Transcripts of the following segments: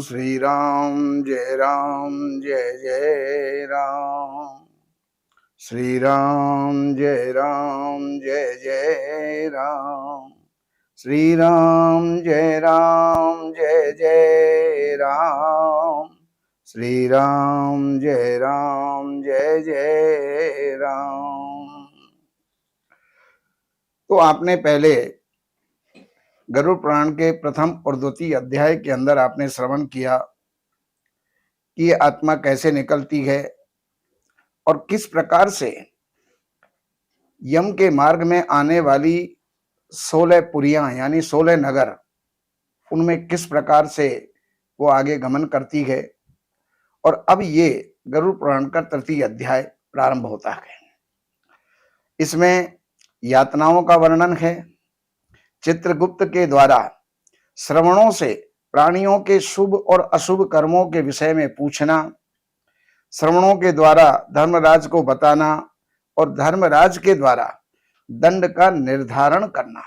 श्री राम जय जय राम। श्री राम जय जय राम। श्री राम जय जय राम। श्री राम जय जय राम। तो आपने पहले गरुड़ पुराण के प्रथम और द्वितीय अध्याय के अंदर आपने श्रवण किया कि आत्मा कैसे निकलती है और किस प्रकार से यम के मार्ग में आने वाली 16 पुरियां यानी 16 नगर, उनमें किस प्रकार से वो आगे गमन करती है। और अब ये गरुड़ पुराण का तृतीय अध्याय प्रारंभ होता है। इसमें यातनाओं का वर्णन है। चित्रगुप्त के द्वारा श्रवणों से प्राणियों के शुभ और अशुभ कर्मों के विषय में पूछना, श्रवणों के द्वारा धर्मराज को बताना और धर्मराज के द्वारा दंड का निर्धारण करना,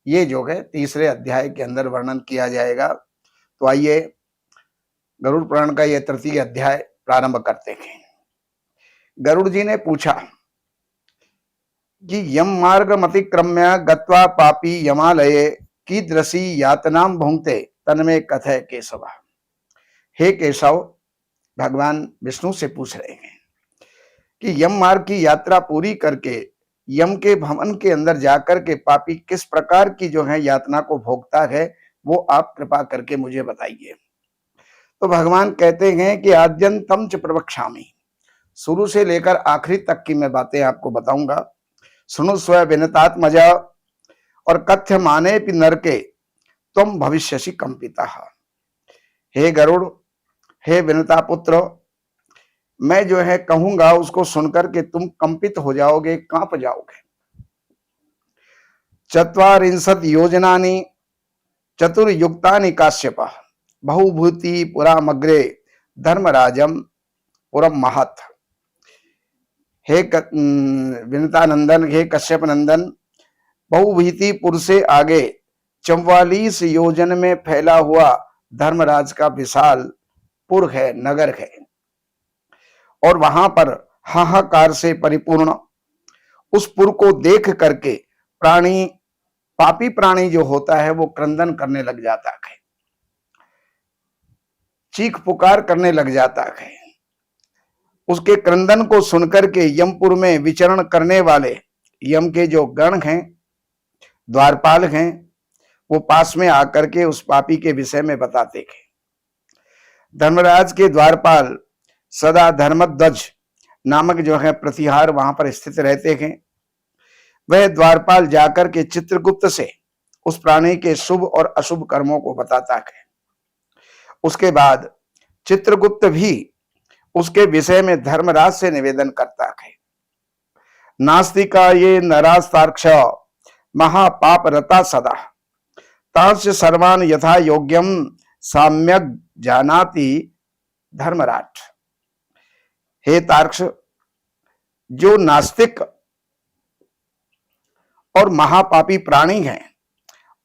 ये जो है तीसरे अध्याय के अंदर वर्णन किया जाएगा। तो आइए गरुड़ पुराण का यह तृतीय अध्याय प्रारंभ करते हैं। गरुड़ जी ने पूछा कि यम मार्ग अतिक्रम्य गत्वा पापी यमालये कीदृशी यातनाम भुंक्ते तन्मे कथय केशव। हे केशव, भगवान विष्णु से पूछ रहे हैं कि यम मार्ग की यात्रा पूरी करके यम के भवन के अंदर जाकर के पापी किस प्रकार की जो है यातना को भोगता है, वो आप कृपा करके मुझे बताइए। तो भगवान कहते हैं कि आद्यंतम च प्रवक्ष्यामि, शुरू से लेकर आखिरी तक की मैं बातें आपको बताऊंगा। सुनो स्व विनतात्मज और कथ्य माने पि नरके तुम भविष्यसि कंपिता। हे गरुड़, हे विनता पुत्र, मैं जो है कहूंगा उसको सुनकर के तुम कंपित हो जाओगे, कांप जाओगे। चत्वारिंशत् योजनानि चतुर्युक्तानि काश्यप बहुभूति पुरामग्रे धर्मराजम पुरम महत। हे विनतानंदन, हे कश्यप नंदन, बहुभीति पुर से आगे 44 योजन में फैला हुआ धर्मराज का विशाल पुर है, नगर है। और वहां पर हाहाकार से परिपूर्ण उस पुर को देख करके प्राणी, पापी प्राणी जो होता है वो क्रंदन करने लग जाता है, चीख पुकार करने लग जाता है। उसके क्रंदन को सुनकर के यमपुर में विचरण करने वाले यम के जो गण हैं, द्वारपाल हैं, वो पास में आकर के उस पापी के विषय में बताते हैं। धर्मराज के द्वारपाल सदा धर्मध्वज नामक जो है प्रतिहार वहां पर स्थित रहते हैं। वह द्वारपाल जाकर के चित्रगुप्त से उस प्राणी के शुभ और अशुभ कर्मों को बताता है। उसके बाद चित्रगुप्त भी उसके विषय में धर्मराज से निवेदन करता है। नास्तिका ये नरास्तार्क्ष महापाप रता सदा तांश सर्वान यथा योग्यम साम्यक जानाति धर्मराज। हे तार्क्ष, जो नास्तिक और महापापी प्राणी हैं,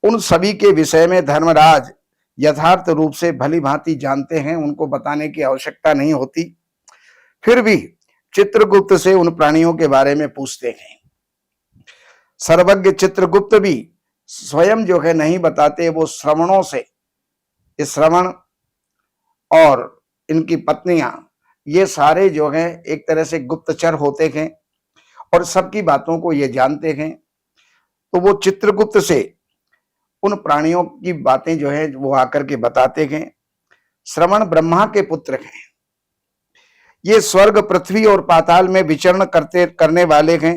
उन सभी के विषय में धर्मराज यथार्थ रूप से भली भांति जानते हैं, उनको बताने की आवश्यकता नहीं होती। फिर भी चित्रगुप्त से उन प्राणियों के बारे में पूछते हैं। सर्वज्ञ चित्रगुप्त भी स्वयं जो है नहीं बताते, वो श्रवणों से, इस श्रवण और इनकी पत्नियां, ये सारे जो हैं एक तरह से गुप्तचर होते हैं और सबकी बातों को ये जानते हैं। तो वो चित्रगुप्त से उन प्राणियों की बातें जो है वो आकर के बताते हैं। श्रवण ब्रह्मा के पुत्र हैं, ये स्वर्ग, पृथ्वी और पाताल में विचरण करने वाले हैं।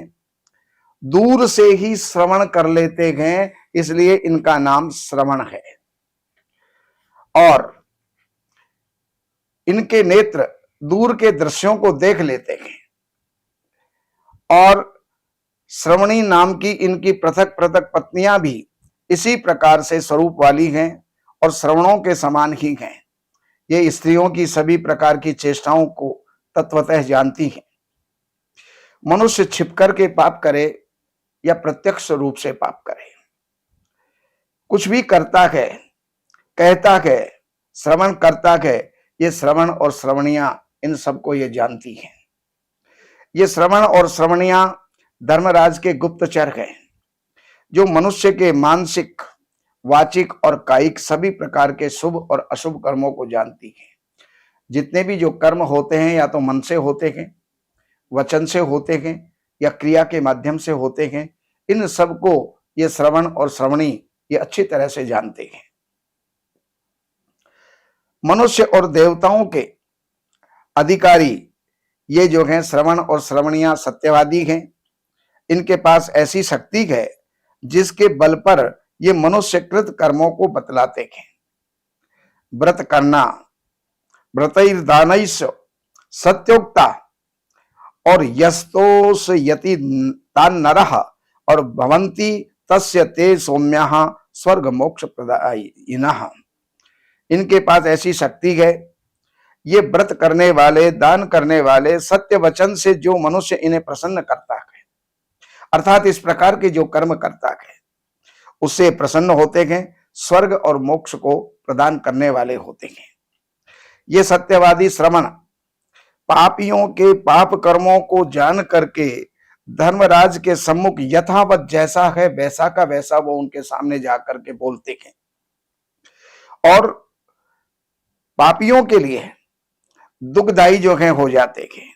दूर से ही श्रवण कर लेते हैं, इसलिए इनका नाम श्रवण है। और इनके नेत्र दूर के दृश्यों को देख लेते हैं। और श्रवणी नाम की इनकी पृथक पृथक पत्नियां भी इसी प्रकार से स्वरूप वाली हैं और श्रवणों के समान ही हैं। ये स्त्रियों की सभी प्रकार की चेष्टाओं को तत्वतः जानती हैं। मनुष्य छिपकर के पाप करे या प्रत्यक्ष रूप से पाप करे, कुछ भी करता है, कहता है, श्रवण करता है, ये श्रवण और श्रवणियां इन सबको ये जानती है। ये श्रवण और श्रवणियां धर्मराज के गुप्तचर हैं, जो मनुष्य के मानसिक, वाचिक और कायिक सभी प्रकार के शुभ और अशुभ कर्मों को जानती है। जितने भी जो कर्म होते हैं, या तो मन से होते हैं, वचन से होते हैं, या क्रिया के माध्यम से होते हैं, इन सबको ये श्रवण और श्रवणी ये अच्छी तरह से जानते हैं। मनुष्य और देवताओं के अधिकारी ये जो हैं श्रवण और श्रवणियां सत्यवादी हैं। इनके पास ऐसी शक्ति है जिसके बल पर ये मनुष्यकृत कर्मों को बतलाते हैं। व्रत करना, व्रतैर्दानैश्च सत्योक्ता और यस्तोस यति तान नरः और भवन्ति तस्य ते सौम्याः स्वर्ग मोक्ष प्रदायिनः। इनके पास ऐसी शक्ति है, ये व्रत करने वाले, दान करने वाले, सत्य वचन से जो मनुष्य इन्हें प्रसन्न करता है, अर्थात इस प्रकार के जो कर्म करता है उससे प्रसन्न होते हैं, स्वर्ग और मोक्ष को प्रदान करने वाले होते हैं। ये सत्यवादी श्रवण पापियों के पाप कर्मों को जान करके धर्मराज के सम्मुख यथावत जैसा है वैसा का वैसा वो उनके सामने जाकर के बोलते हैं, और पापियों के लिए दुखदायी जो है हो जाते हैं।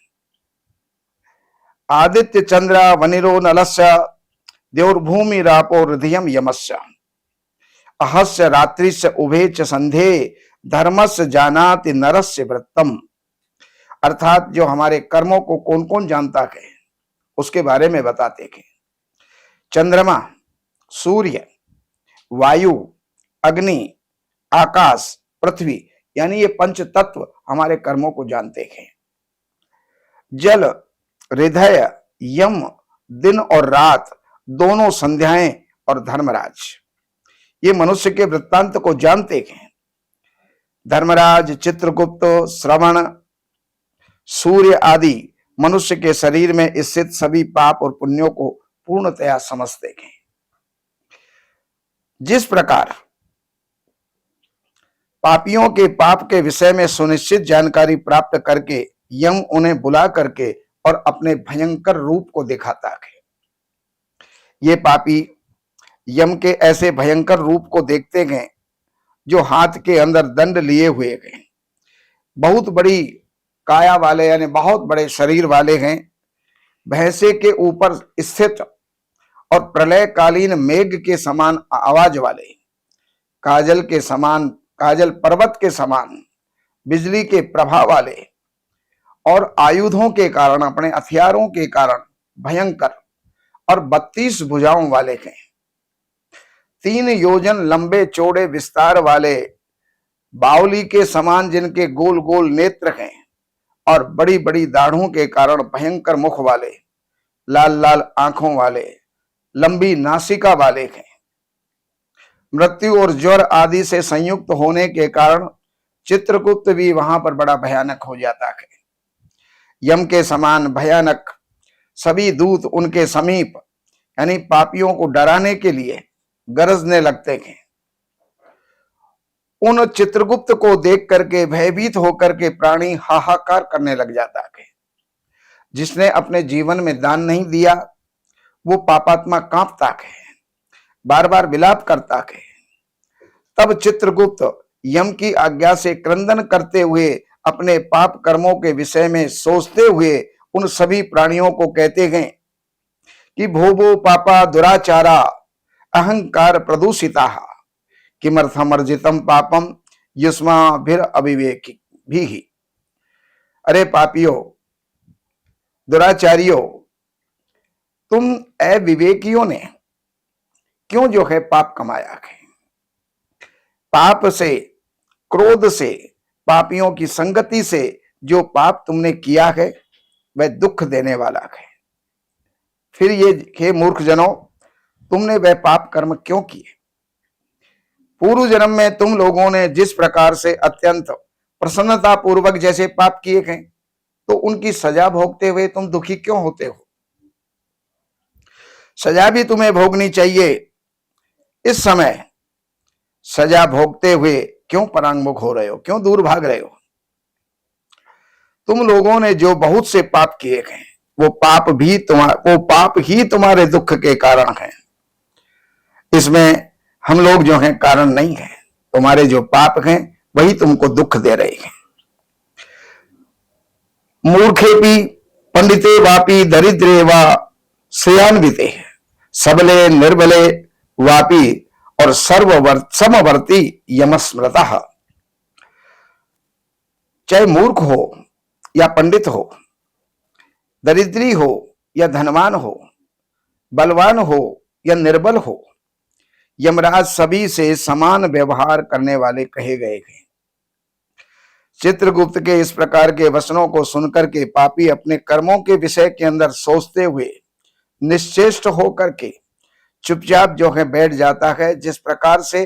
आदित्य चंद्र वनिरो नलस्य देवभूमि रापो हृदयम यमस्य अहस्य रात्रिस्य उभे च संधे धर्मस्य जानाति नरस्य वृत्तम। अर्थात जो हमारे कर्मों को कौन कौन जानता है उसके बारे में बताते हैं। चंद्रमा, सूर्य, वायु, अग्नि, आकाश, पृथ्वी, यानी ये पंच तत्व हमारे कर्मों को जानते हैं। जल, हृदय, यम, दिन और रात दोनों संध्याएं और धर्मराज ये मनुष्य के वृत्तांत को जानते हैं। धर्मराज, चित्रगुप्त, श्रवण, सूर्य आदि मनुष्य के शरीर में स्थित सभी पाप और पुण्यों को पूर्णतया समझते हैं। जिस प्रकार पापियों के पाप के विषय में सुनिश्चित जानकारी प्राप्त करके यम उन्हें बुला करके और अपने भयंकर रूप को दिखाता है, ये पापी यम के ऐसे भयंकर रूप को देखते हैं जो हाथ के अंदर दंड लिए हुए हैं, बहुत बड़ी काया वाले यानी बहुत बड़े शरीर वाले हैं, भैंसे के ऊपर स्थित और प्रलयकालीन मेघ के समान आवाज वाले, काजल के समान, काजल पर्वत के समान बिजली के प्रभाव वाले, और आयुधों के कारण, अपने हथियारों के कारण भयंकर और 32 भुजाओं वाले हैं। 3 योजन लंबे चौड़े विस्तार वाले बावली के समान जिनके गोल गोल नेत्र हैं, और बड़ी बड़ी दाढ़ों के कारण भयंकर मुख वाले, लाल लाल आंखों वाले, लंबी नासिका वाले हैं। मृत्यु और ज्वर आदि से संयुक्त होने के कारण चित्रगुप्त भी वहां पर बड़ा भयानक हो जाता है। यम के समान भयानक सभी दूत उनके समीप यानी पापियों को डराने के लिए गरजने लगते हैं। उन चित्रगुप्त को देख करके भयभीत होकर के प्राणी हाहाकार करने लग जाता है। जिसने अपने जीवन में दान नहीं दिया वो पापात्मा कांपता है, बार बार विलाप करता है। तब चित्रगुप्त यम की आज्ञा से क्रंदन करते हुए अपने पाप कर्मों के विषय में सोचते हुए उन सभी प्राणियों को कहते हैं कि भोभो पापा दुराचारा अहंकार प्रदूषिता किमर्थमर्जितम पापम युष्माभिर अविवेकी भी। अरे पापियों, दुराचारियों, तुम अविवेकियों ने क्यों जो है पाप कमाया है? पाप से, क्रोध से, पापियों की संगति से जो पाप तुमने किया है वह दुख देने वाला है। फिर ये हे मूर्ख जनों, तुमने वह पाप कर्म क्यों किए? पूर्व जन्म में तुम लोगों ने जिस प्रकार से अत्यंत प्रसन्नता पूर्वक जैसे पाप किए हैं, तो उनकी सजा भोगते हुए तुम दुखी क्यों होते हो? सजा भी तुम्हें भोगनी चाहिए। इस समय सजा भोगते हुए क्यों परांगमुख हो रहे हो, क्यों दूर भाग रहे हो? तुम लोगों ने जो बहुत से पाप किए हैं, वो पाप ही तुम्हारे दुख के कारण है। इसमें हम लोग जो हैं कारण नहीं है। तुम्हारे जो पाप हैं वही तुमको दुख दे रहे हैं। मूर्खेपि पंडिते वापि दरिद्रे वा श्रेयान्विते, सबले निर्बले वापि और समवर्ती यमस्मृतः। चाहे मूर्ख हो या पंडित हो, दरिद्री हो या धनवान हो, बलवान हो या निर्बल हो, यमराज सभी से समान व्यवहार करने वाले कहे गए हैं। चित्रगुप्त के इस प्रकार के वचनों को सुनकर के पापी अपने कर्मों के विषय के अंदर सोचते हुए निश्चेष्ट होकर के चुपचाप जो है बैठ जाता है, जिस प्रकार से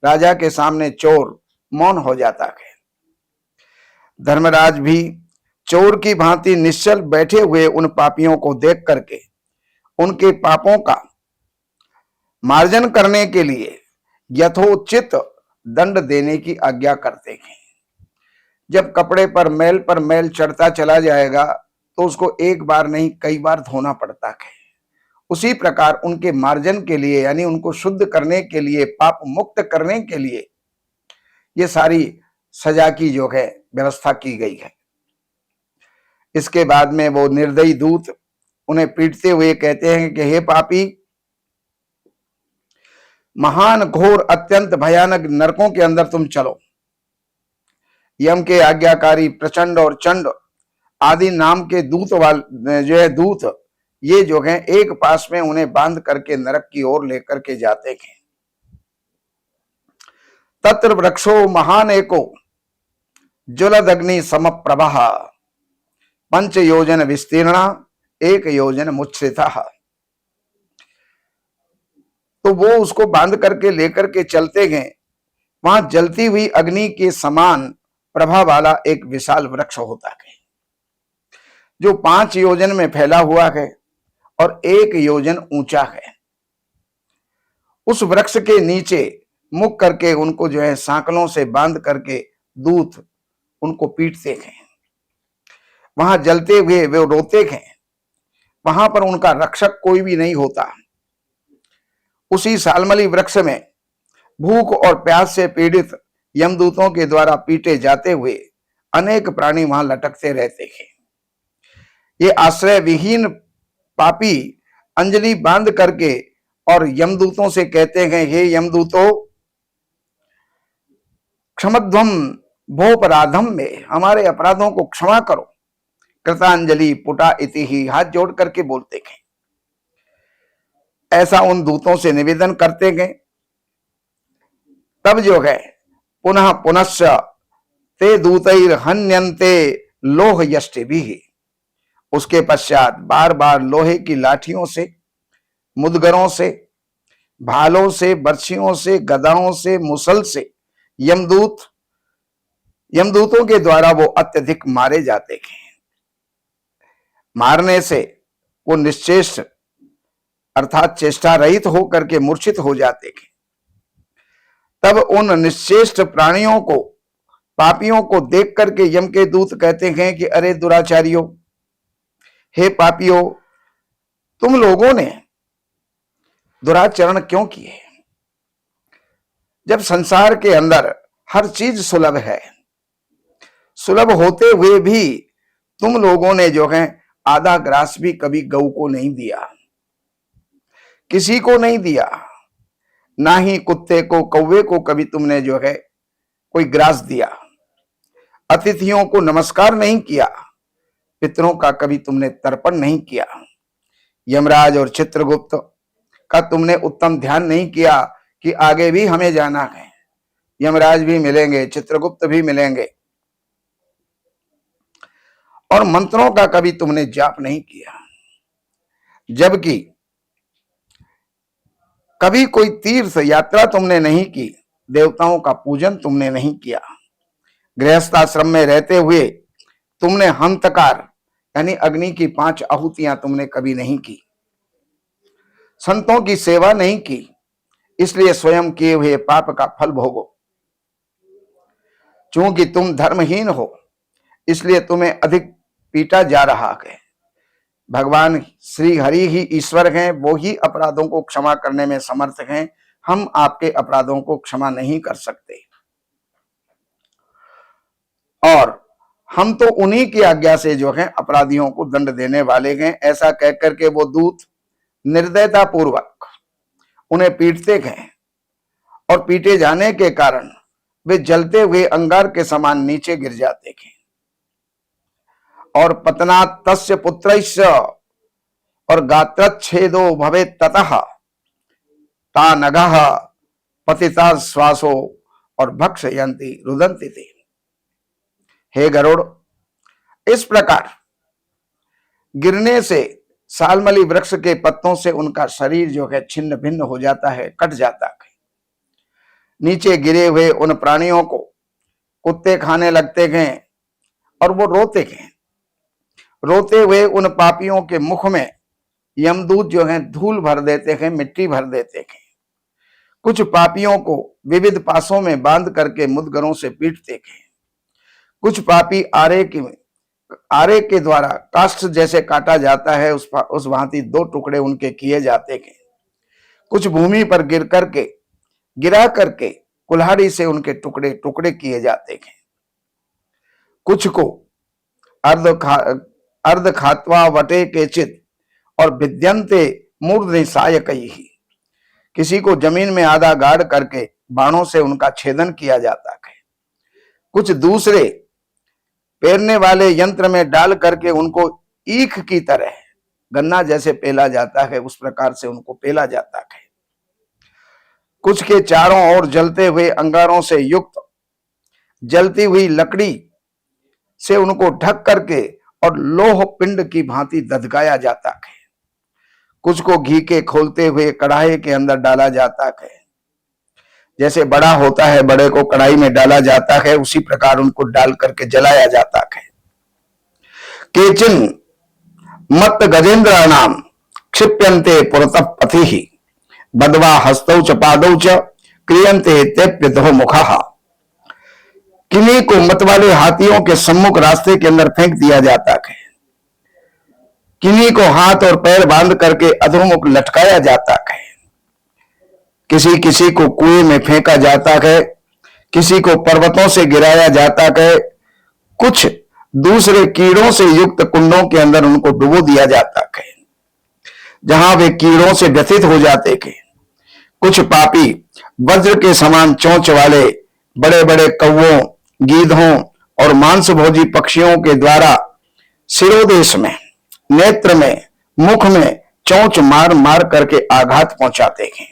राजा के सामने चोर मौन हो जाता है। धर्मराज भी चोर की भांति निश्चल बैठे हुए उन पापियों को देख करके उनके पापों का मार्जन करने के लिए यथोचित दंड देने की आज्ञा करते हैं। जब कपड़े पर मैल चढ़ता चला जाएगा तो उसको एक बार नहीं कई बार धोना पड़ता है। उसी प्रकार उनके मार्जन के लिए, यानी उनको शुद्ध करने के लिए, पाप मुक्त करने के लिए ये सारी सजा की जो है व्यवस्था की गई है। इसके बाद में वो निर्दयी दूत उन्हें पीटते हुए कहते हैं कि हे पापी, महान घोर अत्यंत भयानक नरकों के अंदर तुम चलो। यम के आज्ञाकारी प्रचंड और चंड आदि नाम के दूत ये जो है एक पास में उन्हें बांध करके नरक की ओर लेकर के जाते हैं। तत्र वृक्षो महान एको ज्वलदग्नि समप्रभः, पंच योजन विस्तीर्णा एक योजन मुच्छ्रिता। तो वो उसको बांध करके लेकर के चलते गए। वहां जलती हुई अग्नि के समान प्रभा वाला एक विशाल वृक्ष होता है, जो 5 योजन में फैला हुआ है और 1 योजन ऊंचा है। उस वृक्ष के नीचे मुक करके उनको जो है सांकलों से बांध करके दूत उनको पीटते हैं। वहां जलते हुए वे रोते हैं। वहां पर उनका रक्षक कोई भी नहीं होता। उसी सालमली वृक्ष में भूख और प्यास से पीड़ित यमदूतों के द्वारा पीटे जाते हुए अनेक प्राणी वहां लटकते रहते हैं। ये आश्रय विहीन पापी अंजलि बांध करके और यमदूतों से कहते हैं, हे यमदूतों, क्षमध्वम भोपराधम में, हमारे अपराधों को क्षमा करो। कृतांजलि पुटा इति ही, हाथ जोड़ करके बोलते हैं। ऐसा उन दूतों से निवेदन करते गए। तब जो है पुनः पुनश्च ते दूतैर हन्यन्ते लोह यष्टि भी, उसके पश्चात बार बार लोहे की लाठियों से, मुदगरों से, भालों से, बर्छियों से, गदाओं से, मुसल से यमदूतों के द्वारा वो अत्यधिक मारे जाते हैं। मारने से वो निश्चेष्ट अर्थात चेष्टा रहित होकर के मूर्छित हो जाते हैं। तब उन निश्चेष्ट प्राणियों को, पापियों को देख करके यम के दूत कहते हैं कि अरे दुराचारियों, हे पापियों, तुम लोगों ने दुराचरण क्यों किए? जब संसार के अंदर हर चीज सुलभ है, सुलभ होते हुए भी तुम लोगों ने जो है आधा ग्रास भी कभी गऊ को नहीं दिया, किसी को नहीं दिया। ना ही कुत्ते को, कौवे को कभी तुमने जो है कोई ग्रास दिया। अतिथियों को नमस्कार नहीं किया, पितरों का कभी तुमने तर्पण नहीं किया। यमराज और चित्रगुप्त का तुमने उत्तम ध्यान नहीं किया कि आगे भी हमें जाना है, यमराज भी मिलेंगे, चित्रगुप्त भी मिलेंगे। और मंत्रों का कभी तुमने जाप नहीं किया, जबकि कभी कोई तीर्थ यात्रा तुमने नहीं की, देवताओं का पूजन तुमने नहीं किया। गृहस्थाश्रम में रहते हुए तुमने हंतकार यानी अग्नि की 5 आहुतियां तुमने कभी नहीं की। संतों की सेवा नहीं की, इसलिए स्वयं किए हुए पाप का फल भोगो। चूंकि तुम धर्महीन हो इसलिए तुम्हें अधिक पीटा जा रहा है। भगवान श्री हरि ही ईश्वर हैं, वो ही अपराधों को क्षमा करने में समर्थ हैं। हम आपके अपराधों को क्षमा नहीं कर सकते और हम तो उन्हीं की आज्ञा से जो है अपराधियों को दंड देने वाले हैं। ऐसा कहकर के वो दूत निर्दयता पूर्वक उन्हें पीटते गए और पीटे जाने के कारण वे जलते हुए अंगार के समान नीचे गिर जाते थे। और पतनात् तस्य पुत्रस्य और गात्रच्छेदो भवे ततः ता नगः पतिता श्वासो और भक्षयन्ति रुदन्ति ते। हे गरुड़, इस प्रकार गिरने से सालमली वृक्ष के पत्तों से उनका शरीर जो है छिन्न भिन्न हो जाता है, कट जाता है। नीचे गिरे हुए उन प्राणियों को कुत्ते खाने लगते हैं और वो रोते हैं। रोते हुए उन पापियों के मुख में यमदूत जो है धूल भर देते हैं, मिट्टी भर देते हैं। कुछ पापियों को विविध पासों में बांध करके मुद्गरों से पीटते हैं। कुछ पापी आरे के द्वारा काष्ठ जैसे काटा जाता है, उस भांति दो टुकड़े उनके किए जाते हैं। कुछ भूमि पर गिरा करके कुल्हाड़ी से उनके टुकड़े टुकड़े किए जाते हैं। कुछ को अर्ध खात्वा वटे केचित और विद्यन्ते मूर्धनि सायकैहि। किसी को जमीन में आधा गाड़ करके बाणों से उनका छेदन किया जाता है। कुछ दूसरे पेरने वाले यंत्र में डाल करके उनको ईख की तरह गन्ना जैसे पेला जाता है, उस प्रकार से उनको पेला जाता है। कुछ के चारों ओर जलते हुए अंगारों से युक्त जलती हुई लकड़ी से उनको ढक करके और लोह पिंड की भांति दधकाया जाता है। कुछ को घी के खोलते हुए कढ़ाई के अंदर डाला जाता है। जैसे बड़ा होता है, बड़े को कढ़ाई में डाला जाता है, उसी प्रकार उनको डाल करके जलाया जाता है। केचिन मत गजेंद्राणाम क्षिप्यन्ते पुरतः पथिः बद्वा हस्तौ च पादौ च क्रियन्ते तेप्यतः मुखः। किन्हीं को मत वाले हाथियों के सम्मुख रास्ते के अंदर फेंक दिया जाता है। किन्हीं को हाथ और पैर बांध करके अधोमुख लटकाया जाता है। किसी किसी को कुएं में फेंका जाता है, किसी को पर्वतों से गिराया जाता है। कुछ दूसरे कीड़ों से युक्त कुंडों के अंदर उनको डुबो दिया जाता है, जहां वे कीड़ों से व्यथित हो जाते थे। कुछ पापी वज्र के समान चोंच वाले बड़े बड़े कौवों, गीधों और मांसभोजी पक्षियों के द्वारा शिरोदेश में, नेत्र में, मुख में चोंच मार मार करके आघात पहुंचाते हैं।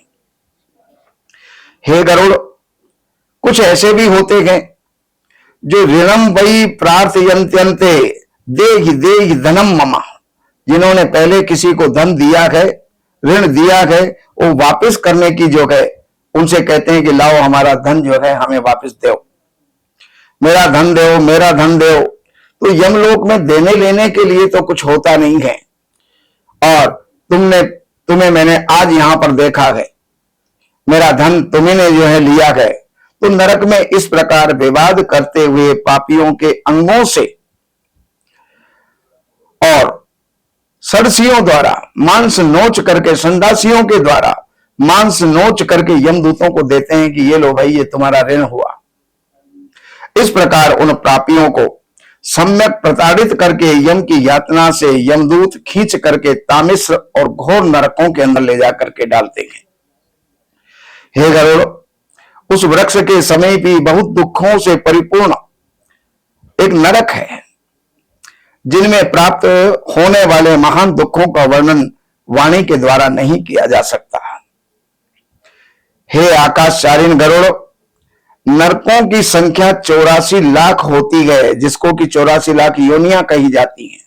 हे गरुड़, कुछ ऐसे भी होते हैं जो ऋणम वही प्रार्थयन्त्यन्ते देहि देहि धनम मम। जिन्होंने पहले किसी को धन दिया है, ऋण दिया है, वो वापस करने की जो है उनसे कहते हैं कि लाओ हमारा धन जो है हमें वापस दो, मेरा धन दो, मेरा धन दो। तो यमलोक में देने लेने के लिए तो कुछ होता नहीं है। और तुम्हें मैंने आज यहां पर देखा है, मेरा धन तुम्हें जो है लिया है। तो नरक में इस प्रकार विवाद करते हुए पापियों के अंगों से और सड़सियों द्वारा मांस नोच करके, संडासियों के द्वारा मांस नोच करके यमदूतों को देते हैं कि ये लो भाई, ये तुम्हारा ऋण हुआ। इस प्रकार उन पापियों को सम्यक प्रताड़ित करके यम की यातना से यमदूत खींच करके तामिश्र और घोर नरकों के अंदर ले जाकर के डालते हैं। हे गरुड़, उस वृक्ष के समीप ही बहुत दुखों से परिपूर्ण एक नरक है, जिनमें प्राप्त होने वाले महान दुखों का वर्णन वाणी के द्वारा नहीं किया जा सकता। हे आकाशचारिण गरुड़, नरकों की संख्या 84 लाख होती है, जिसको कि 84 लाख योनियां कही जाती हैं।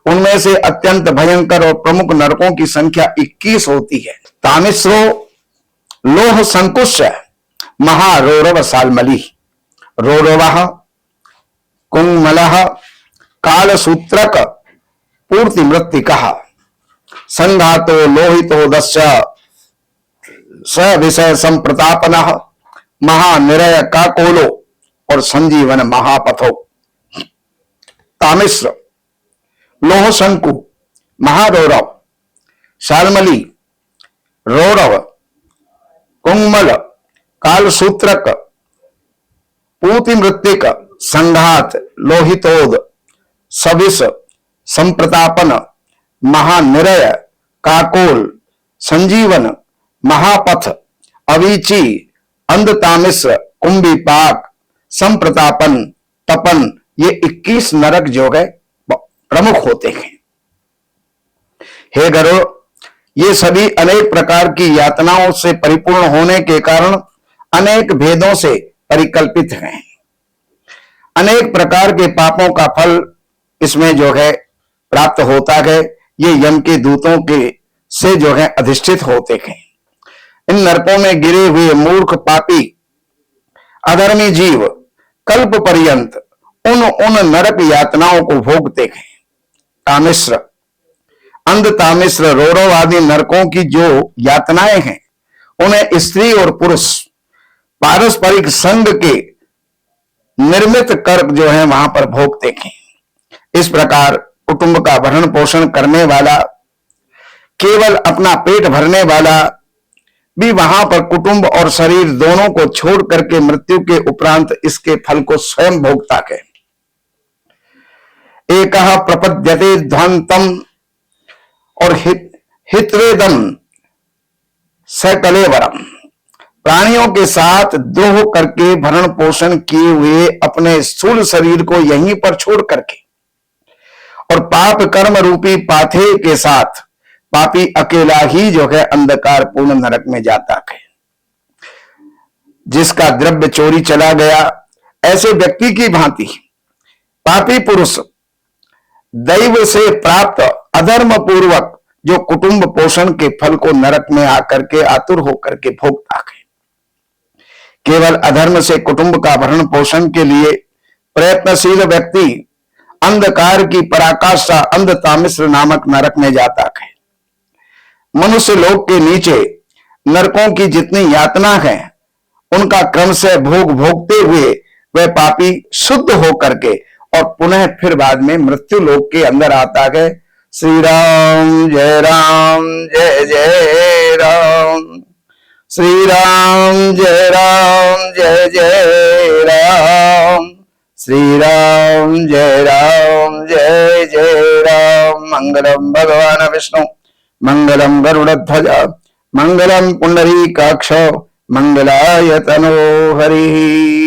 उनमें से अत्यंत भयंकर और प्रमुख नरकों की संख्या 21 होती है। तामिश्रो लोह संकुश महारोरव सालमली रोरवः कुंमलः कालसूत्रक पूर्ति मृत्तिकः संघातो लोहितो दस्य स विषय संप्रतापनः महानिरय काकोलो और संजीवन महापथो। तामिश्र, लोह शंकु, महारौरव, शालमली, रौरव, कुंगमल, कालसूत्रक, पूतिमृत्तिक, संघात, लोहितोद, सविस, संप्रतापन, महानिरय, काकोल, संजीवन, महापथ, अवीची, अंधतामिश्र, कुंभीपाक, संप्रतापन, तपन, ये 21 नरक जो है प्रमुख होते हैं। हे गरुड़, ये सभी अनेक प्रकार की यातनाओं से परिपूर्ण होने के कारण अनेक भेदों से परिकल्पित हैं। अनेक प्रकार के पापों का फल इसमें जो है प्राप्त होता है। ये यम के दूतों के से जो है अधिष्ठित होते हैं। इन नरकों में गिरे हुए मूर्ख पापी अधर्मी जीव कल्प पर्यंत उन नरक यातनाओं को भोगते हैं। तामिश्र, अंध तामिश्र, रौरव आदि नरकों की जो यातनाएं हैं उन्हें स्त्री और पुरुष पारस्परिक संग के निर्मित कर्म जो है वहां पर भोगते हैं। इस प्रकार कुटुंब का भरण पोषण करने वाला, केवल अपना पेट भरने वाला भी वहां पर कुटुंब और शरीर दोनों को छोड़ करके मृत्यु के उपरांत इसके फल को स्वयं भोगता है। एक प्रपद्यते ध्वंतम और हितवेदम सकलेवरम, प्राणियों के साथ द्रोह करके भरण पोषण किए हुए अपने स्थूल शरीर को यहीं पर छोड़ करके और पाप कर्म रूपी पाथे के साथ पापी अकेला ही जो है अंधकार पूर्ण नरक में जाता है। जिसका द्रव्य चोरी चला गया, ऐसे व्यक्ति की भांति पापी पुरुष दैव से प्राप्त अधर्म पूर्वक जो कुटुंब पोषण के फल को नरक में आकर के आतुर होकर के भोगता है। केवल अधर्म से कुटुंब का भरण पोषण के लिए प्रयत्नशील व्यक्ति अंधकार की पराकाष्ठा अंध तामिश्र नामक नरक में जाता है। मनुष्य लोक के नीचे नरकों की जितनी यातना है उनका क्रम से भोग भोगते हुए वह पापी शुद्ध होकर के और पुनः फिर बाद में मृत्यु लोक के अंदर आता है। श्री राम जय जय राम, श्री राम जय जय राम, श्री राम जय जय राम। मंगलम भगवान विष्णु, मंगलम गरुड़ध्वज, मंगलम पुंडरीकाक्ष, मंगलाय तनो हरि।